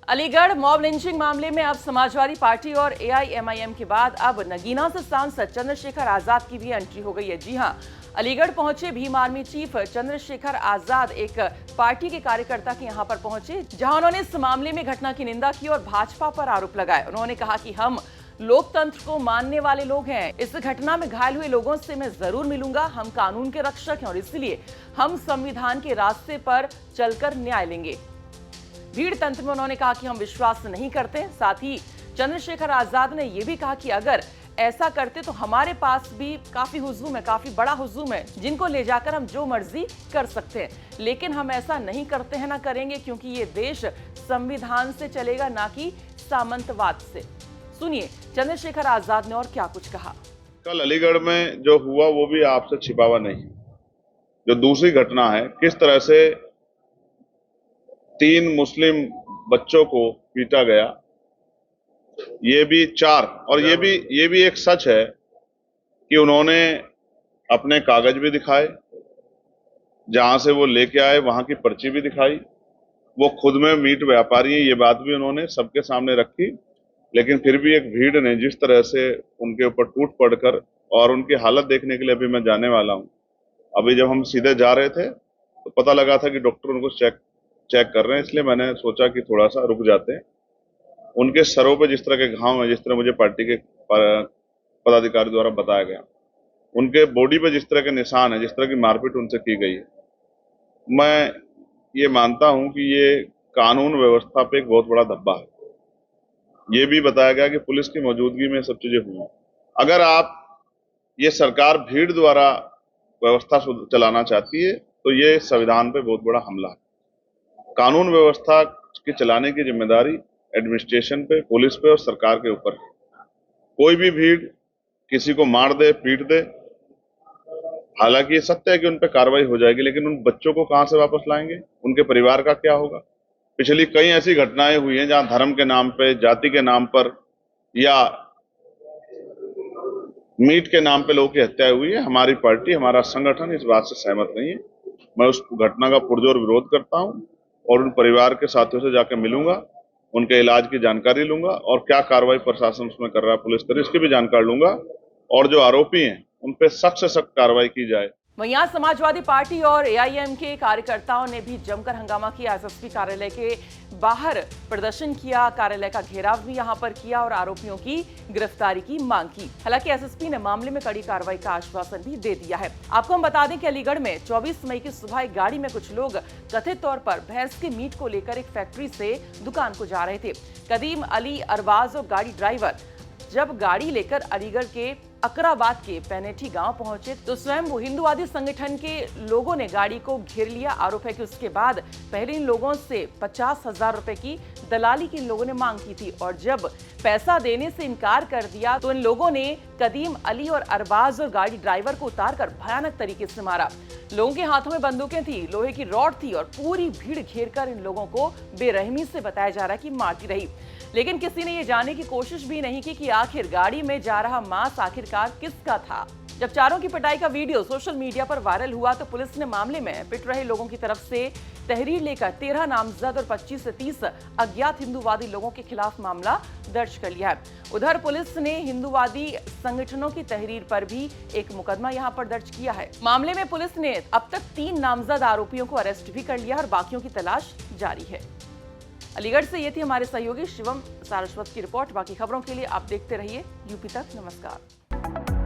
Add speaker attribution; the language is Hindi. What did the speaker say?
Speaker 1: अलीगढ़ मॉब लिंचिंग मामले में अब समाजवादी पार्टी और एआईएमआईएम के बाद अब नगीना से सांसद चंद्रशेखर आजाद की भी एंट्री हो गई है। जी हां, अलीगढ़ पहुंचे भीम आर्मी चीफ चंद्रशेखर आजाद एक पार्टी के कार्यकर्ता के यहां पर पहुंचे, जहां उन्होंने इस मामले में घटना की निंदा की और भाजपा पर आरोप लगाए। उन्होंने कहा कि हम लोकतंत्र को मानने वाले लोग हैं। इस घटना में घायल हुए लोगों से मैं जरूर मिलूंगा। हम कानून के रक्षक हैं और इसलिए हम संविधान के रास्ते पर चलकर न्याय लेंगे। भीड़ तंत्र में उन्होंने कहा कि हम विश्वास नहीं करते। साथ ही चंद्रशेखर आजाद ने यह भी कहा कि अगर ऐसा करते तो हमारे पास भी काफी हुजूम है, काफी बड़ा हुजूम है, जिनको ले जाकर हम जो मर्जी कर सकते हैं, लेकिन हम ऐसा नहीं करते हैं, ना करेंगे, क्योंकि ये देश संविधान से चलेगा, ना कि सामंतवाद से। सुनिए चंद्रशेखर आजाद ने और क्या कुछ कहा।
Speaker 2: कल अलीगढ़ में जो हुआ वो भी आपसे छिपा हुआ नहीं। जो दूसरी घटना है, किस तरह से 3 मुस्लिम बच्चों को पीटा गया, ये भी 4, और ये भी एक सच है कि उन्होंने अपने कागज भी दिखाए, जहां से वो लेके आए वहां की पर्ची भी दिखाई। वो खुद में मीट व्यापारी हैं, ये बात भी उन्होंने सबके सामने रखी। लेकिन फिर भी एक भीड़ ने जिस तरह से उनके ऊपर टूट पड़कर, और उनकी हालत देखने के लिए अभी मैं जाने वाला हूं। अभी जब हम सीधे जा रहे थे तो पता लगा था कि डॉक्टर उनको चेक कर रहे हैं, इसलिए मैंने सोचा कि थोड़ा सा रुक जाते हैं। उनके सरों पे जिस तरह के घाव हैं, जिस तरह मुझे पार्टी के पदाधिकारी द्वारा बताया गया, उनके बॉडी पे जिस तरह के निशान है, जिस तरह की मारपीट उनसे की गई है, मैं ये मानता हूं कि ये कानून व्यवस्था पे एक बहुत बड़ा धब्बा है। ये भी बताया गया कि पुलिस की मौजूदगी में सब चीजें हुई। अगर ये सरकार भीड़ द्वारा व्यवस्था चलाना चाहती है तो ये संविधान पे बहुत बड़ा हमला है। कानून व्यवस्था के चलाने की जिम्मेदारी एडमिनिस्ट्रेशन पे, पुलिस पे और सरकार के ऊपर है। कोई भी भीड़ किसी को मार दे, पीट दे, हालांकि ये सत्य है कि उन पे कार्रवाई हो जाएगी, लेकिन उन बच्चों को कहां से वापस लाएंगे? उनके परिवार का क्या होगा? पिछली कई ऐसी घटनाएं हुई हैं जहां धर्म के नाम पे, जाति के नाम पर या मीट के नाम पे लोगों की हत्या हुई है। हमारी पार्टी, हमारा संगठन इस बात से सहमत नहीं है। मैं उस घटना का पुरजोर विरोध करता हूं और उन परिवार के साथियों से जाकर मिलूंगा, उनके इलाज की जानकारी लूंगा और क्या कार्रवाई प्रशासन उसमें कर रहा है, पुलिस कर रही है, इसकी भी जानकारी लूंगा। और जो आरोपी हैं उन पे सख्त से सख्त कार्रवाई की जाए।
Speaker 1: वहीं आज समाजवादी पार्टी और एआईएम के कार्यकर्ताओं ने भी जमकर हंगामा किया। एसएसपी कार्यालय के बाहर प्रदर्शन किया, कार्यालय का घेराव भी यहां पर किया और आरोपियों की गिरफ्तारी की मांग की। हालांकि एसएसपी ने मामले में कड़ी कार्रवाई का आश्वासन भी दे दिया है। आपको हम बता दें कि अलीगढ़ में 24 मई की सुबह एक गाड़ी में कुछ लोग कथित तौर पर भैंस के मीट को लेकर एक फैक्ट्री से दुकान को जा रहे थे। कदीम अली अरबाज और गाड़ी ड्राइवर जब गाड़ी लेकर अलीगढ़ के अकराबाद के पैनेठी गांव पहुंचे तो स्वयं वो हिंदूवादी संगठन के लोगों ने गाड़ी को घेर लिया। आरोप है कि उसके बाद पहले इन लोगों से 50,000 रुपए की दलाली की इन लोगों ने मांग की थी और जब पैसा देने से इनकार कर दिया तो इन लोगों ने कदीम अली और अरबाज और गाड़ी ड्राइवर को उतारकर भयानक तरीके से मारा। लोगों के हाथों में बंदूकें थी, लोहे की रॉड थी और पूरी भीड़ घेरकर इन लोगों को बेरहमी से बताया जा रहा है कि मारती रही। लेकिन किसी ने ये जानने की कोशिश भी नहीं की कि आखिर गाड़ी में जा रहा मांस आखिरकार किसका था। जब चारों की पिटाई का वीडियो सोशल मीडिया पर वायरल हुआ तो पुलिस ने मामले में पिट रहे लोगों की तरफ से तहरीर लेकर 13 नामजद और 25 से 30 अज्ञात हिंदूवादी लोगों के खिलाफ मामला दर्ज कर लिया है। उधर पुलिस ने हिंदूवादी संगठनों की तहरीर पर भी एक मुकदमा यहां पर दर्ज किया है। मामले में पुलिस ने अब तक 3 नामजद आरोपियों को अरेस्ट भी कर लिया और बाकियों की तलाश जारी है। अलीगढ़ से ये थी हमारे सहयोगी शिवम सारस्वत की रिपोर्ट। बाकी खबरों के लिए आप देखते रहिए यूपी तक। नमस्कार।